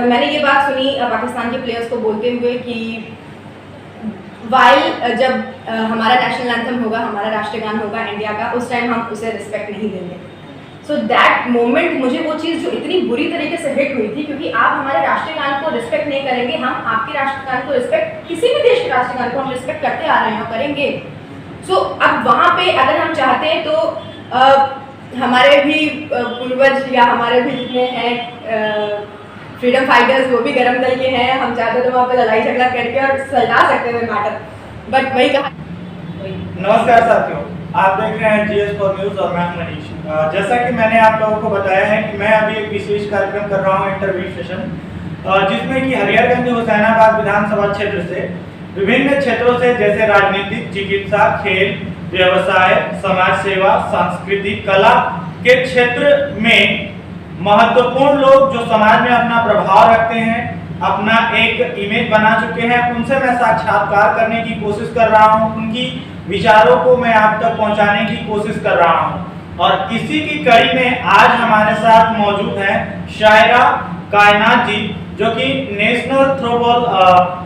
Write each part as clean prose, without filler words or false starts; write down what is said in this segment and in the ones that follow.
मैंने ये बात सुनी पाकिस्तान के प्लेयर्स को बोलते हुए कि वाइल जब हमारा नेशनल एंथम होगा, हमारा राष्ट्रीय गान होगा इंडिया का, उस टाइम हम उसे रिस्पेक्ट नहीं देंगे। सो दैट मोमेंट, मुझे वो चीज़ जो इतनी बुरी तरीके से हिट हुई थी, क्योंकि आप हमारे राष्ट्रीय गान को रिस्पेक्ट नहीं करेंगे, हम आपके राष्ट्रीय गान को रिस्पेक्ट, किसी भी देश के राष्ट्रीय गान को हम रिस्पेक्ट करते आ रहे हैं और करेंगे। सो अब वहाँ पे अगर हम चाहते हैं तो हमारे भी पूर्वज या हमारे भी जितने हैं फ्रीडम फाइटर्स, वो भी गरम दल के हैं, हम चाहते तो वहाँ पे लड़ाई झगड़ा करके और सलटा सकते थे मैटर, बट वही कहा। नमस्कार साथियों, आप देख रहे हैं GS4 न्यूज़ और मैं मनीष। जैसा कि मैंने आप लोगों को बताया है कि मैं अभी एक विशेष कार्यक्रम कर रहा हूँ, इंटरव्यू सेशन, जिसमें कि हरिहरगंज हुसैनाबाद विधानसभा क्षेत्र से विभिन्न क्षेत्रों से, जैसे राजनीतिक, चिकित्सा, खेल, व्यवसाय, समाज सेवा, संस्कृति, कला के क्षेत्र में महत्वपूर्ण लोग जो समाज में अपना प्रभाव रखते हैं, अपना एक इमेज बना चुके हैं, उनसे मैं साक्षात्कार करने की कोशिश कर रहा हूं, उनकी विचारों को मैं आप तक पहुंचाने की कोशिश कर रहा हूं। और इसी की कड़ी में आज हमारे साथ मौजूद हैं शायरा कायनात जी, जो कि नेशनल थ्रोबॉल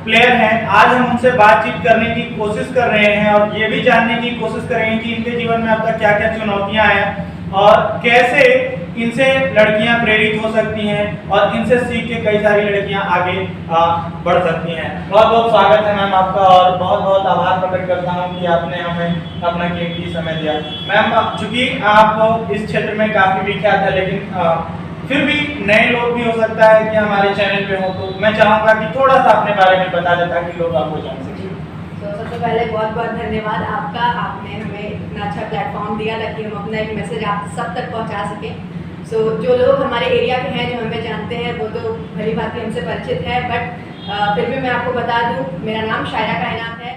प्लेयर हैं। आज हम उनसे बातचीत करने की कोशिश कर रहे हैं और ये भी जानने की कोशिश करेंगे कि इनके जीवन में अब तक क्या क्या चुनौतियां हैं और कैसे इनसे लड़कियां प्रेरित हो सकती हैं और इनसे सीख के कई सारी लड़कियां आगे बढ़ सकती हैं। बहुत बहुत स्वागत है मैम आपका और बहुत बहुत आभार प्रकट करता हूं कि आपने हमें अपना कीमती समय दिया। मैम, चूंकि आप इस क्षेत्र में काफ़ी विख्यात है, लेकिन फिर भी नए लोग भी हो सकता है कि हमारे चैनल पे हो, तो मैं चाहूँगा कि थोड़ा सा अपने बारे में बता दें ताकि लोग आपको जान सकें। तो सबसे पहले बहुत बहुत धन्यवाद आपका, आपने हमें इतना अच्छा प्लेटफॉर्म दिया ताकि हम अपना एक मैसेज आप सब तक पहुंचा सकें। सो जो लोग हमारे एरिया के हैं, जो हमें जानते हैं, वो तो भली भांति हमसे परिचित है, बट फिर भी मैं आपको बता दूं, मेरा नाम शायरा कायनात है।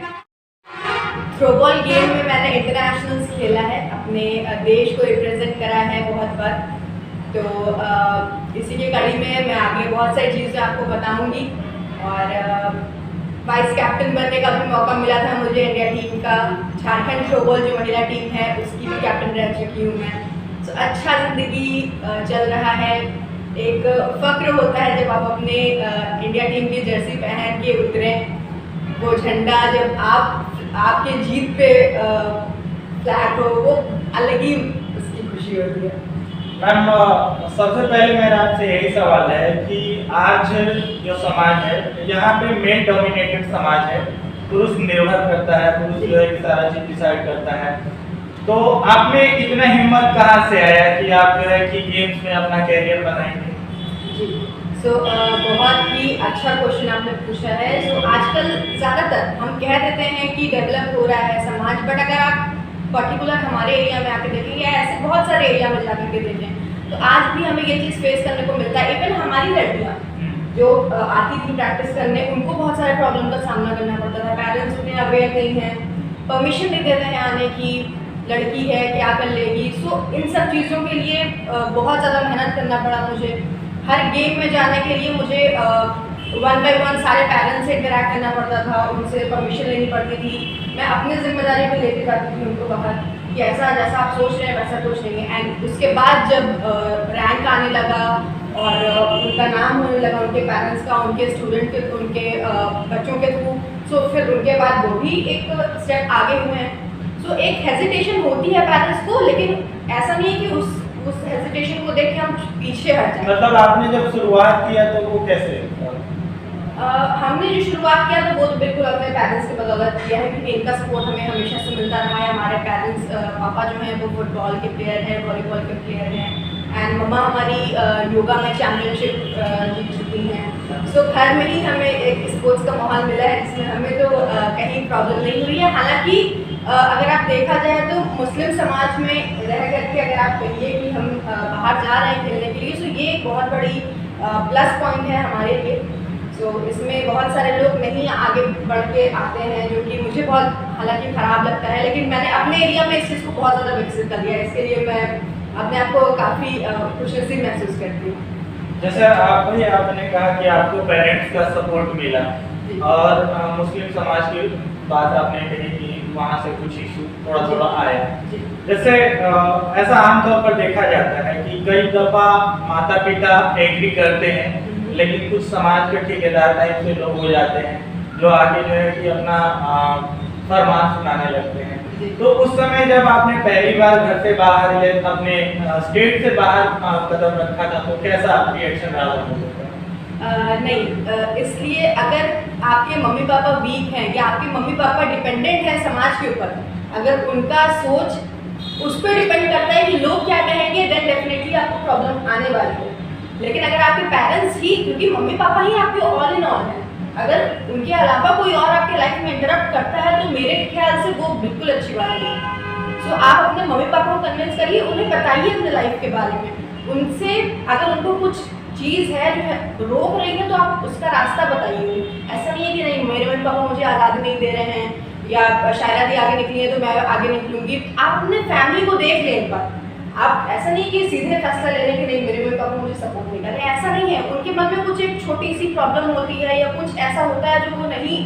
थ्रोबॉल गेम में मैंने इंटरनेशनल्स खेला है, अपने देश को रिप्रेजेंट करा है बहुत बार। तो इसी के कड़ी में मैं आगे बहुत सारी चीज़ें आपको बताऊंगी और वाइस कैप्टन बनने का भी मौका मिला था मुझे इंडिया टीम का। झारखंड थ्रोबॉल जो महिला टीम है उसकी भी कैप्टन रह चुकी हूँ मैं। तो अच्छा ज़िंदगी चल रहा है। एक फ़क्र होता है जब आप अपने इंडिया टीम की जर्सी पहन के उतरें, वो झंडा जब आपके जीत पे फ्लैग हो, वो अलग ही उसकी खुशी होती है। मैम, सबसे पहले मेरा आपसे यही सवाल है कि आज जो समाज है, यहाँ पे मेल डोमिनेटेड समाज है, पुरुष निर्भर करता है, पुरुष जो है कि सारा चीज डिसाइड करता है। तो आप में इतना हिम्मत कहाँ से आया कि आप जो है कि गेम्स में अपना कैरियर बनाएंगे? जी, बहुत ही अच्छा क्वेश्चन आपने पूछा है। आजकल ज़्यादातर हम कह देते हैं कि डेवलप हो रहा है समाज, बट अगर आप पर्टिकुलर हमारे एरिया में आके देखें या ऐसे बहुत सारे एरिया में जाकर के देखें, तो आज भी हमें ये चीज़ फेस करने को मिलता है। इवन हमारी लड़कियाँ जो आती थी प्रैक्टिस करने, उनको बहुत सारे प्रॉब्लम का सामना करना पड़ता था। पेरेंट्स उन्हें अवेयर नहीं है, परमिशन नहीं देते हैं आने की, लड़की है क्या कर लेगी। इन सब चीज़ों के लिए बहुत ज़्यादा मेहनत करना पड़ा मुझे। हर गेम में जाने के लिए मुझे 1 by 1 सारे पेरेंट्स से इंटरेक्ट करना पड़ता था, उनसे परमिशन लेनी पड़ती थी। मैं अपनी जिम्मेदारी पे लेके जाती थी उनको बाहर कि ऐसा जैसा आप सोच रहे हैं वैसा कुछ नहीं है। एंड उसके बाद जब रैंक आने लगा और उनका नाम होने लगा, उनके पेरेंट्स का, उनके स्टूडेंट के, उनके बच्चों के थ्रू, सो फिर उनके बाद वो भी एक स्टेप आगे हुए हैं। सो एक हेजिटेशन होती है पेरेंट्स को, लेकिन ऐसा नहीं है कि उस हेजिटेशन को देख के हम पीछे हट जाए। मतलब आपने जब शुरुआत किया तो वो कैसे? हमने जो शुरुआत किया तो वो तो बिल्कुल अपने पेरेंट्स की बदौलत किया है, क्योंकि इनका सपोर्ट हमें हमेशा से मिलता रहा है। हमारे पेरेंट्स, पापा जो हैं वो फुटबॉल के प्लेयर हैं, वॉलीबॉल के प्लेयर हैं, एंड मम्मा हमारी योगा में चैम्पियनशिप जीत चुकी हैं। सो घर में ही हमें एक स्पोर्ट्स का माहौल मिला है, जिसमें हमें तो कहीं प्रॉब्लम नहीं हुई है। हालांकि अगर आप देखा जाए तो मुस्लिम समाज में रह करके अगर आप कहिए कि हम बाहर जा रहे हैं खेलने के लिए, तो ये एक बहुत बड़ी प्लस पॉइंट है हमारे लिए। तो इसमें बहुत सारे लोग नहीं आगे बढ़ के आते हैं, जो कि मुझे बहुत हालांकि ख़राब लगता है, लेकिन मैंने अपने एरिया में इस चीज़ को बहुत ज़्यादा विकसित कर लिया है। इसके लिए मैं अपने आप को काफ़ी खुशनसीब महसूस करती हूँ। जैसे आपने कहा कि आपको पेरेंट्स का सपोर्ट मिला और मुस्लिम समाज की बात आपने कही कि वहाँ से कुछ इशू थोड़ा थोड़ा आया। जैसे ऐसा आमतौर पर देखा जाता है कि कई दफ़ा माता पिता एग्री करते हैं लेकिन कुछ समाज के ठेकेदार टाइप से लोग हो जाते हैं जो आगे जो है कि अपना फरमान सुनाने लगते हैं। तो उस समय जब आपने पहली बार घर से बाहर या अपने स्टेट से बाहर कदम रखा था तो कैसा रिएक्शन रहा था? नहीं, इसलिए अगर आपके मम्मी पापा वीक हैं या आपके मम्मी पापा डिपेंडेंट हैं समाज के ऊपर, अगर उनका सोच उस पर डिपेंड करता है कि लोग क्या कहेंगे, देन डेफिनेटली आपको प्रॉब्लम आने वाली है। लेकिन अगर आपके पेरेंट्स ही, क्योंकि मम्मी पापा ही आपके ऑल इन ऑल हैं, अगर उनके अलावा कोई और आपके लाइफ में इंटरप्ट करता है तो मेरे ख्याल से वो बिल्कुल अच्छी बात नहीं है। सो आप अपने मम्मी पापा को कन्विंस करिए, उन्हें बताइए अपने लाइफ के बारे में। उनसे अगर उनको कुछ चीज़ है जो है रोक रही है तो आप उसका रास्ता बताइए। ऐसा नहीं है कि नहीं मेरे मम्मी पापा मुझे आज़ादी नहीं दे रहे हैं या शायरा दी आगे निकली है तो मैं आगे निकलूंगी। आप अपने फैमिली को देख लें एक बार। आप ऐसा नहीं कि सीधे फैसला ले लें कि नहीं मेरे मम्मी पापा मुझे सपोर्ट नहीं कर रहे, ऐसा नहीं है। उनके मन में कुछ एक छोटी सी प्रॉब्लम होती है या कुछ ऐसा होता है जो वो नहीं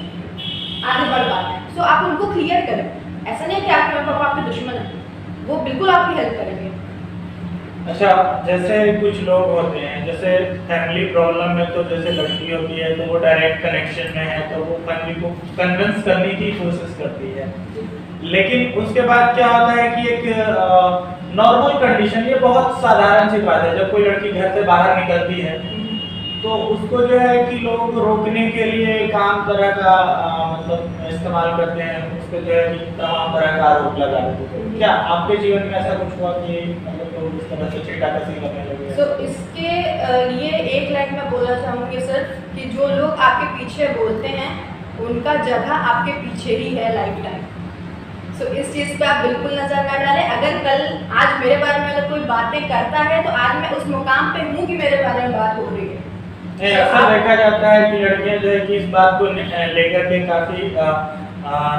आगे बढ़ पाते हैं। सो आप उनको क्लियर करें। ऐसा नहीं है कि आपके मम्मी पापा आपके दुश्मन हैं, वो बिल्कुल आपकी हेल्प करेंगे। अच्छा, जैसे कुछ लोग होते हैं जैसे फैमिली प्रॉब्लम में तो जैसे लड़की होती है तो वो डायरेक्ट कनेक्शन में है तो वो फैमिली को कन्विंस करने की कोशिश करती है, लेकिन उसके बाद क्या होता है कि एक नॉर्मल कंडीशन, ये बहुत साधारण सी बात है, जब कोई लड़की घर से बाहर निकलती है तो उसको जो है कि लोग रोकने के लिए काम तरह का मतलब इस्तेमाल करते हैं, उसको जो है कि तमाम तरह का आरोप लगा देते हैं। क्या आपके जीवन में ऐसा कुछ हुआ कि मतलब लोग इस तरह से छेड़खानी करने लगे? सो इसके लिए एक लाइन में बोलना चाहूँगी सर कि जो लोग आपके पीछे बोलते हैं उनका जगह आपके पीछे ही है लाइफ टाइम। सो इस चीज़ पे आप बिल्कुल नजर ना डालें। अगर कल आज मेरे बारे में अगर कोई बातें करता है तो आज मैं उस मुकाम पे हूँ कि मेरे बारे में बात हो रही है। ऐसा देखा जाता है कि लड़कियां जो है कि इस बात को लेकर के काफी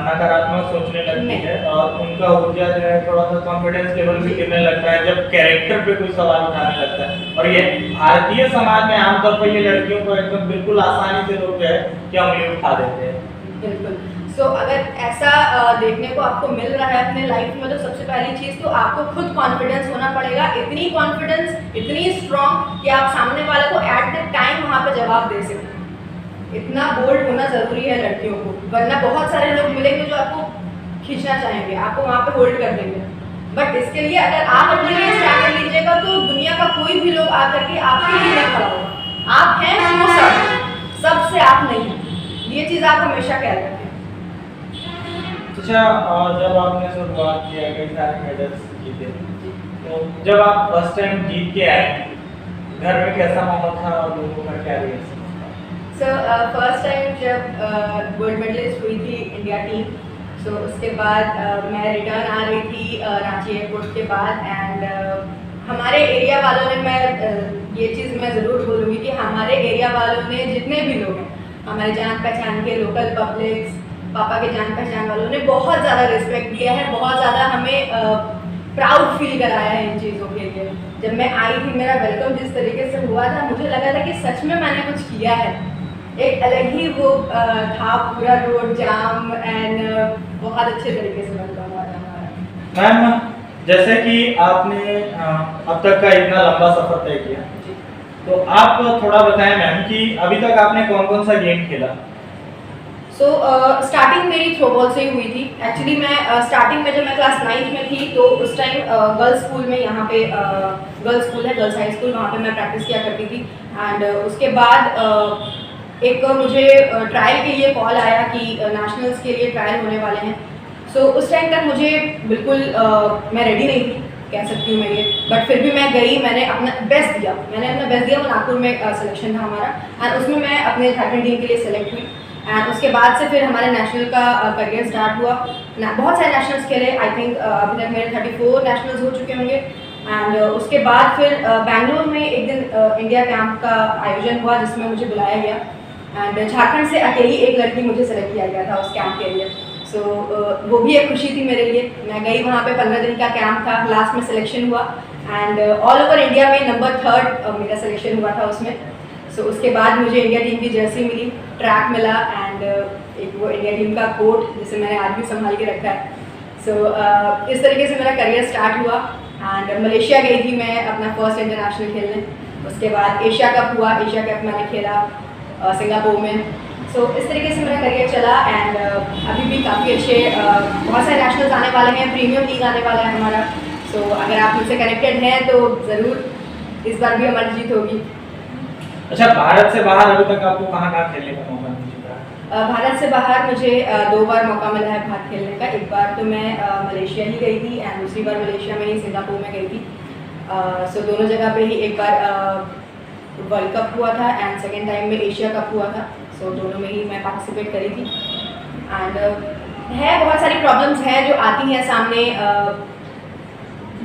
नकारात्मक सोचने लगती है और उनका ऊर्जा जो है थोड़ा सा कॉन्फिडेंस लेवल भी गिरने लगता है जब कैरेक्टर पे कोई सवाल उठाने लगता है। और ये भारतीय समाज में आमतौर पर ये लड़कियों को एकदम बिल्कुल आसानी से लोग जो है कि उंगली उठा देते हैं। बिल्कुल। सो अगर ऐसा देखने को आपको मिल रहा है अपने लाइफ में तो सबसे पहली चीज़ तो आपको खुद कॉन्फिडेंस होना पड़ेगा। इतनी कॉन्फिडेंस, इतनी स्ट्रॉन्ग कि आप सामने वाले को एट द टाइम वहाँ पे जवाब दे सकें। इतना बोल्ड होना ज़रूरी है लड़कियों को, वरना बहुत सारे लोग मिलेंगे जो आपको खींचना चाहेंगे, आपको वहाँ पे होल्ड कर देंगे। बट इसके लिए अगर आप अपने लिए स्टैंड कर लीजिएगा तो दुनिया का कोई भी लोग आकर के आपके लिए नहीं खड़ा होगा। आप हैं वो सबसे आप नहीं हैं, ये चीज़ आप हमेशा ख्याल रखें। अच्छा, जब आपने शुरुआत किया कई सारे मेडल्स जीते, तो जब आप फर्स्ट टाइम जीत के आए घर में कैसा माहौल था और लोगों का क्या रिएक्शन था? सो फर्स्ट टाइम जब गोल्ड मेडलिस्ट हुई थी इंडिया टीम, सो उसके बाद मैं रिटर्न आ रही थी रांची एयरपोर्ट के बाद एंड हमारे एरिया वालों ने, मैं ये चीज़ मैं ज़रूर बोलूँगी कि हमारे एरिया वालों ने जितने भी लोग हैं, हमारे जान पहचान के लोकल पब्लिक्स, पापा के जान पहचान वालों ने बहुत ज़्यादा रिस्पेक्ट दिया है, बहुत ज़्यादा हमें प्राउड फील कराया है इन चीज़ों के लिए। जब मैं आई थी मेरा वेलकम जिस तरीके से हुआ था, मुझे लगा था कि सच में मैंने कुछ किया है। एक अलग ही वो था, पूरा रोड जाम एंड बहुत अच्छे तरीके से वेलकम हुआ था हमारा। मैम, जैसे कि आपने अब तक का इतना लंबा सफर तय किया, तो आप थोड़ा बताएं मैम कि अभी तक आपने कौन कौन सा गेम खेला? सो स्टार्टिंग मेरी थ्रोबॉल से ही हुई थी। एक्चुअली मैं स्टार्टिंग में जब मैं क्लास 9th में थी तो उस टाइम गर्ल्स स्कूल में, यहाँ पे गर्ल्स स्कूल है, गर्ल्स हाई स्कूल, वहाँ पे मैं प्रैक्टिस किया करती थी। एंड उसके बाद एक मुझे ट्रायल के लिए कॉल आया कि नेशनल्स के लिए ट्रायल होने वाले हैं। सो उस टाइम तक मुझे बिल्कुल मैं रेडी नहीं थी, कह सकती हूँ मैं ये, बट फिर भी मैं गई, मैंने अपना बेस्ट दिया, वो नागपुर में सिलेक्शन था हमारा एंड उसमें मैं अपने झारखंड टीम के लिए सेलेक्ट हुई। एंड उसके बाद से फिर हमारे नेशनल का करियर स्टार्ट हुआ। बहुत सारे नेशनल्स खेले, आई थिंक अभी तक मेरे 34 नेशनल्स हो चुके होंगे। एंड उसके बाद फिर बेंगलोर में एक दिन इंडिया कैंप का आयोजन हुआ जिसमें मुझे बुलाया गया एंड झारखंड से अकेली एक लड़की मुझे सेलेक्ट किया गया था उस कैंप के लिए। सो वो भी एक खुशी थी मेरे लिए। मैं गई वहाँ पे, 15 दिन का कैंप था, लास्ट में सिलेक्शन हुआ एंड ऑल ओवर इंडिया में नंबर 3 मेरा सिलेक्शन हुआ था उसमें। सो उसके बाद मुझे इंडिया टीम की जर्सी मिली, ट्रैक मिला एंड एक वो इंडिया टीम का कोट जिसे मैंने आज भी संभाल के रखा है। सो इस तरीके से मेरा करियर स्टार्ट हुआ एंड मलेशिया गई थी मैं अपना फर्स्ट इंटरनेशनल खेलने। उसके बाद एशिया कप हुआ, एशिया कप मैंने खेला सिंगापुर में। सो इस तरीके से मेरा करियर चला एंड अभी भी काफ़ी अच्छे बहुत सारे नेशनल्स आने वाले हैं, प्रीमियम लीग आने वाला है हमारा। सो अगर आप मुझसे कनेक्टेड हैं तो ज़रूर इस बार भी हमारी जीत होगी। अच्छा, भारत से बाहर अभी तक आपको कहाँ कहाँ खेलने का मौका मिल चुका है? भारत से बाहर मुझे 2 बार मौका मिला है बाहर खेलने का। एक बार तो मैं मलेशिया ही गई थी एंड दूसरी बार मलेशिया में ही सिंगापुर में गई थी। सो दोनों जगह पे ही एक बार वर्ल्ड कप हुआ था एंड सेकेंड टाइम में एशिया कप हुआ था। सो दोनों में ही मैं पार्टिसिपेट करी थी एंड है बहुत सारी प्रॉब्लम्स हैं जो आती हैं सामने,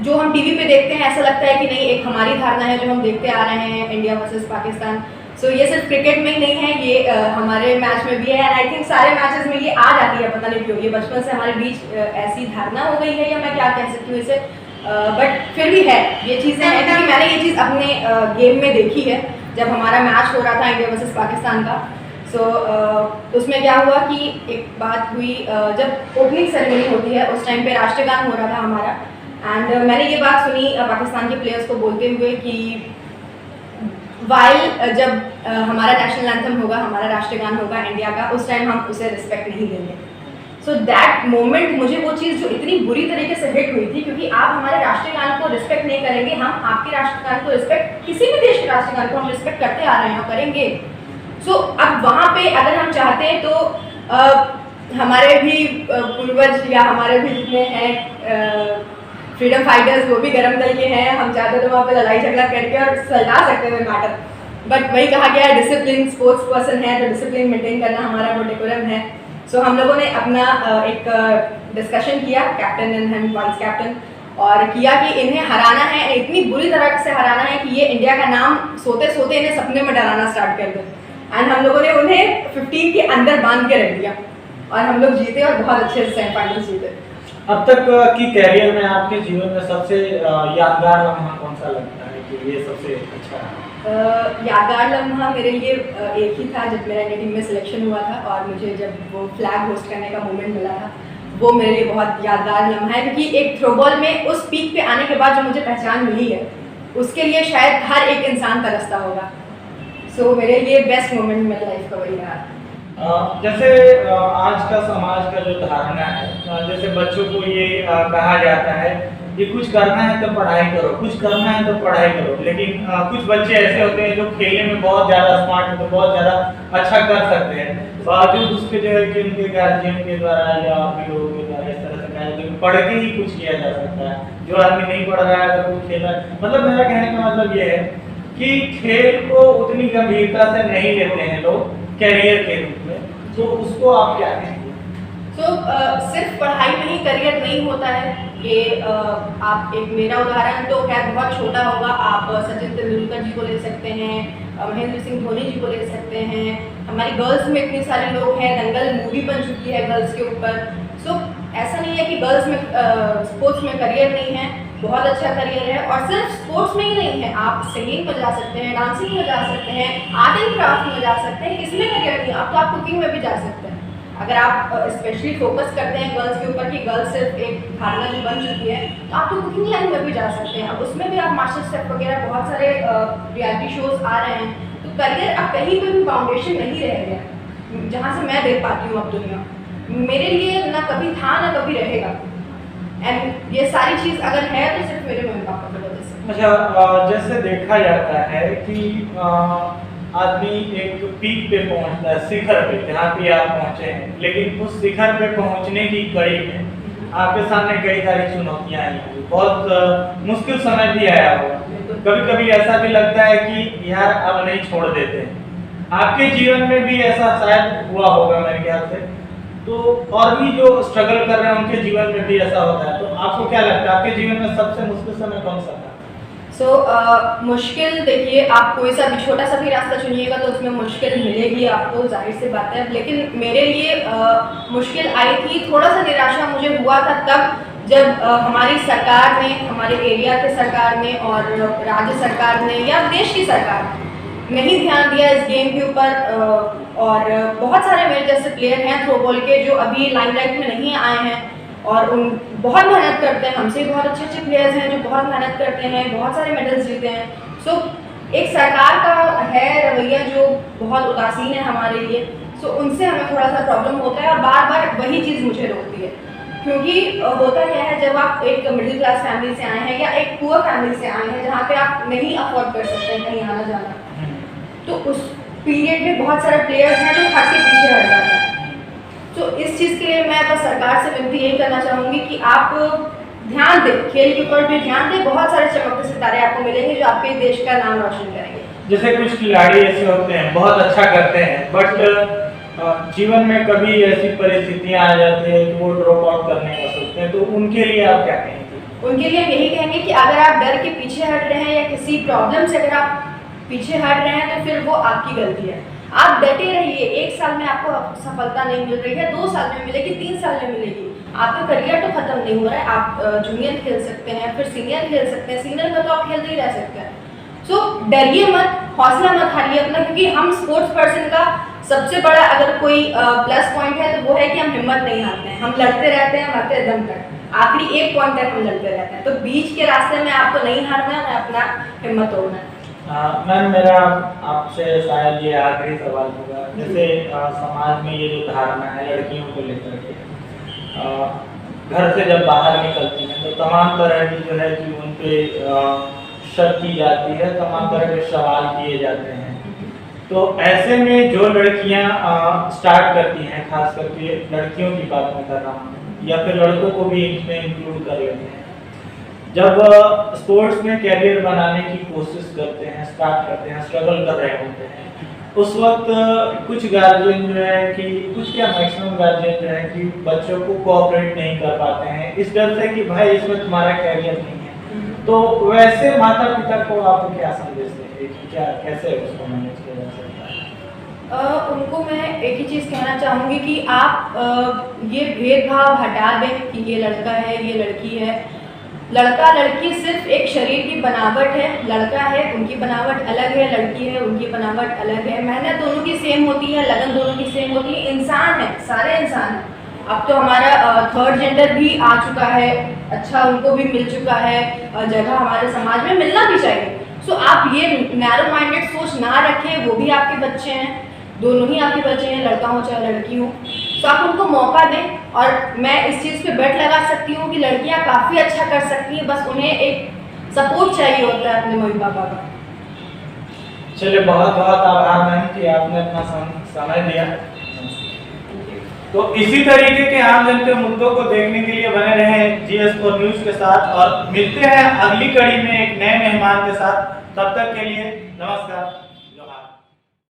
जो हम टीवी पे देखते हैं ऐसा लगता है कि नहीं, एक हमारी धारणा है जो हम देखते आ रहे हैं इंडिया वर्सेस पाकिस्तान। सो ये सिर्फ क्रिकेट में ही नहीं है, ये हमारे मैच में भी है एंड आई थिंक सारे मैचेस में ये आ जाती है, पता नहीं क्यों। ये बचपन से हमारे बीच ऐसी धारणा हो गई है या मैं क्या कह सकती हूँ इसे, बट फिर भी है ये चीज़ें हैं क्योंकि मैंने ये चीज़ अपने गेम में देखी है जब हमारा मैच हो रहा था इंडिया वर्सेस पाकिस्तान का। सो उसमें क्या हुआ कि एक बात हुई, जब ओपनिंग सेरेमनी होती है उस टाइम पे राष्ट्रगान हो रहा था हमारा एंड मैंने ये बात सुनी पाकिस्तान के प्लेयर्स को बोलते हुए कि वाइल जब हमारा नेशनल एंथम होगा, हमारा राष्ट्रगान होगा इंडिया का, उस टाइम हम उसे रिस्पेक्ट नहीं देंगे। सो दैट मोमेंट मुझे वो चीज़ जो इतनी बुरी तरीके से हिट हुई थी, क्योंकि आप हमारे राष्ट्रगान को रिस्पेक्ट नहीं करेंगे, हम आपके राष्ट्रगान को रिस्पेक्ट, किसी भी देश के राष्ट्रगान को हम रिस्पेक्ट करते आ रहे हैं और करेंगे। सो अब वहाँ पे अगर हम चाहते हैं तो हमारे भी पूर्वज या हमारे भी जितने हैं फ्रीडम फाइटर्स वो भी गरम दल के हैं, हम चाहते तो वहाँ पे लड़ाई झगड़ा करके और सलटा सकते हैं मैटर, बट वही कहा गया है डिसिप्लिन, स्पोर्ट्स पर्सन है तो डिसिप्लिन मेंटेन करना हमारा वो डेकोरम है। सो हम लोगों ने अपना एक डिस्कशन किया, कैप्टन एंड हम वाइस कैप्टन, और किया कि इन्हें हराना है, इतनी बुरी तरह से हराना है कि ये इंडिया का नाम सोते सोते इन्हें सपने में डराना स्टार्ट कर दे। एंड हम लोगों ने उन्हें 15 के अंदर बांध के रख दिया और हम लोग जीते और बहुत अच्छे से सेमीफाइनल जीते। अब तक की कैरियर में आपके जीवन में सबसे यादगार लम्हा कौन सा लगता है कि ये सबसे अच्छा है? यादगार लम्हा मेरे लिए एक ही था जब मेरा इंडिया टीम में सिलेक्शन हुआ था और मुझे जब वो फ्लैग होस्ट करने का मोमेंट मिला था, वो मेरे लिए बहुत यादगार लम्हा है, क्योंकि एक थ्रोबॉल में उस पीक पे आने के बाद जो मुझे पहचान मिली है उसके लिए शायद हर एक इंसान तरसता होगा। सो मेरे लिए बेस्ट मोमेंट मेरी लाइफ का वही रहा। जैसे आज का समाज का जो धारणा है, जैसे बच्चों को ये कहा जाता है कि कुछ करना है तो पढ़ाई करो, कुछ करना है तो पढ़ाई करो, लेकिन कुछ बच्चे ऐसे होते हैं जो खेलने में बहुत ज़्यादा स्मार्ट होते हैं, बहुत ज़्यादा अच्छा कर सकते हैं, बावजूद उसके जो है कि उनके गार्जियन के द्वारा या अपने लोगों के द्वारा इस तरह से कहा जाता है पढ़ के ही कुछ किया जा सकता है। जो आदमी नहीं पढ़ रहा है अगर वो खेल रहा है, मतलब मेरा कहने का मतलब ये है कि खेल को उतनी गंभीरता से नहीं लेते हैं लोग कैरियर के रूप में, तो उसको आप क्या कहेंगे? सिर्फ पढ़ाई में ही करियर नहीं होता है। ये आप एक मेरा उदाहरण तो खैर बहुत छोटा होगा, आप सचिन तेंदुलकर जी को ले सकते हैं, महेंद्र सिंह धोनी जी को ले सकते हैं, हमारी गर्ल्स में इतने सारे लोग हैं, दंगल मूवी बन चुकी है गर्ल्स के ऊपर। सो ऐसा नहीं है कि गर्ल्स में स्पोर्ट्स में करियर नहीं है, बहुत अच्छा करियर है। और सिर्फ स्पोर्ट्स में ही नहीं है, आप सिंगिंग में जा सकते हैं, डांसिंग में जा सकते हैं, आर्ट एंड क्राफ्ट में जा सकते हैं, किसमें करियर नहीं है, अब तो आप कुकिंग में भी जा सकते हैं। अगर आप स्पेशली फोकस करते हैं गर्ल्स के ऊपर कि गर्ल्स सिर्फ एक धारणा जो बन चुकी है, तो आप तो कुकिंग लाइन में भी जा सकते हैं। अब उसमें भी आप मास्टर शेफ वगैरह बहुत सारे रियलिटी शोज आ रहे हैं, तो करियर अब कहीं पे भी फाउंडेशन नहीं रह गया जहाँ से मैं देख पाती हूँ अब दुनिया। मेरे लिए ना कभी था ना कभी रहेगा, एंड ये सारी चीज़ अगर है तो सिर्फ मेरे मम्मी पापा की वजह से। अच्छा, जैसे देखा जाता है कि आदमी एक पीक पे पहुंचता है, शिखर पे, जहाँ पे आप पहुंचे हैं, लेकिन उस शिखर पे पहुंचने की कड़ी में आपके सामने कई सारी चुनौतियां आई होंगी, बहुत मुश्किल समय भी आया होगा, कभी कभी ऐसा भी लगता है कि यार अब नहीं छोड़ देते। आपके जीवन में भी ऐसा शायद हुआ होगा मेरे ख्याल से, तो और भी जो स्ट्रगल कर रहे हैं उनके जीवन में भी ऐसा होता है, तो आपको क्या लगता है आपके जीवन में सबसे मुश्किल समय कौन सा था? मुश्किल देखिए, आप कोई सा भी छोटा सा भी रास्ता चुनिएगा तो उसमें मुश्किल मिलेगी आपको, जाहिर सी बात है। लेकिन मेरे लिए मुश्किल आई थी, थोड़ा सा निराशा मुझे हुआ था तब जब हमारी सरकार ने, हमारे एरिया के सरकार ने और राज्य सरकार ने या देश की सरकार ने नहीं ध्यान दिया इस गेम के ऊपर। और बहुत सारे मेरे जैसे प्लेयर हैं थ्रोबॉल के जो अभी लाइमलाइट में नहीं आए हैं और उन बहुत मेहनत करते हैं, हमसे बहुत अच्छे अच्छे प्लेयर्स हैं जो बहुत मेहनत करते हैं, बहुत सारे मेडल्स जीते हैं। सो एक सरकार का है रवैया जो बहुत उदासीन है हमारे लिए, सो उनसे हमें थोड़ा सा प्रॉब्लम होता है और बार बार वही चीज़ मुझे रोकती है। क्योंकि होता क्या है, जब आप एक मिडिल क्लास फैमिली से आए हैं या एक पुअर फैमिली से आए हैं जहाँ पे आप नहीं अफोर्ड कर सकते हैं कहीं आना जाना, तो उस पीरियड में बहुत सारे प्लेयर्स हैं जो थक के पीछे हट जाते हैं। तो इस चीज़ के लिए मैं बस सरकार से विनती यही करना चाहूँगी कि आप ध्यान दें, खेल के ऊपर भी ध्यान दें। बहुत सारे चमकते सितारे आपको मिलेंगे जो आपके देश का नाम रोशन करेंगे। जैसे कुछ खिलाड़ी ऐसे होते हैं बहुत अच्छा करते हैं, बट जीवन में कभी ऐसी परिस्थितियां आ जाती है कि वो ड्रॉप आउट करने का सोचते हैं, तो उनके लिए आप क्या कहेंगे? उनके लिए हम यही कहेंगे कि अगर आप डर के पीछे हट रहे हैं या किसी प्रॉब्लम से अगर आप पीछे हट रहे हैं तो फिर वो आपकी गलती है। आप डटे रहिए। 1 साल में आपको सफलता नहीं मिल रही है, 2 साल में मिलेगी, 3 साल में मिलेगी। आपका करियर तो खत्म नहीं हो रहा है। आप जूनियर खेल सकते हैं, फिर सीनियर खेल सकते हैं, सीनियर में तो आप खेलते ही रह सकते हैं। सो डरिए मत, हौसला मत हारिए अपना, क्योंकि हम स्पोर्ट्स पर्सन का सबसे बड़ा अगर कोई प्लस पॉइंट है तो वो है कि हम हिम्मत नहीं हारते हैं। हम लड़ते रहते हैं, मरते दम तक, आखिरी एक पॉइंट तक हम लड़ते रहते हैं। तो बीच के रास्ते में आपको नहीं हारना है, अपना हिम्मत तोड़ना है। मैम, मेरा आपसे शायद ये आखिरी सवाल होगा। जैसे समाज में ये जो धारणा है लड़कियों को लेकर के, घर से जब बाहर निकलती हैं तो तमाम तरह की जो है कि उन पे शक की जाती है, तमाम तरह के सवाल किए जाते हैं। तो ऐसे में जो लड़कियां स्टार्ट करती हैं, खास करके लड़कियों की बात मैं कर रहा हूँ या फिर लड़कों को भी इसमें इंक्लूड कर लेते हैं, जब स्पोर्ट्स में कैरियर बनाने की कोशिश करते हैं, स्टार्ट करते हैं, स्ट्रगल कर रहे होते हैं, उस वक्त कुछ गार्जियन जो है कि कुछ क्या मैक्सिमम गार्जियन जो है कि बच्चों को कोऑपरेट नहीं कर पाते हैं इस डर से कि भाई इसमें तुम्हारा कैरियर नहीं है। तो वैसे माता पिता को आप क्या संदेश देंगे कि क्या कैसे उसको मैनेज किया जा सकता है? उनको मैं एक ही चीज़ कहना चाहूँगी कि आप ये भेदभाव हटा दें कि ये लड़का है, ये लड़की है। लड़का लड़की सिर्फ एक शरीर की बनावट है। लड़का है, उनकी बनावट अलग है, लड़की है, उनकी बनावट अलग है। मेहनत दोनों की सेम होती है, लगन दोनों की सेम होती है। इंसान है, सारे इंसान हैं। अब तो हमारा थर्ड जेंडर भी आ चुका है, अच्छा उनको भी मिल चुका है जगह, हमारे समाज में मिलना भी चाहिए। सो आप ये नैरो माइंडेड सोच ना रखें। वो भी आपके बच्चे हैं, दोनों ही आपके बच्चे हैं, लड़का हो चाहे लड़की हो। तो आप उनको मौका दें। और मैं इस चीज़ पे बेट लगा सकती हूँ कि लड़कियाँ काफ़ी अच्छा कर सकती हैं, बस उन्हें एक सपोर्ट चाहिए होता है अपने मम्मी पापा का। चलिए, बहुत बहुत आभार मैम कि आपने अपना समय दिया। तो इसी तरीके के आमजन के मुद्दों को देखने के लिए बने रहें GS4 न्यूज़ के साथ, और मिलते हैं अगली कड़ी में एक नए मेहमान के साथ। तब तक के लिए नमस्कार।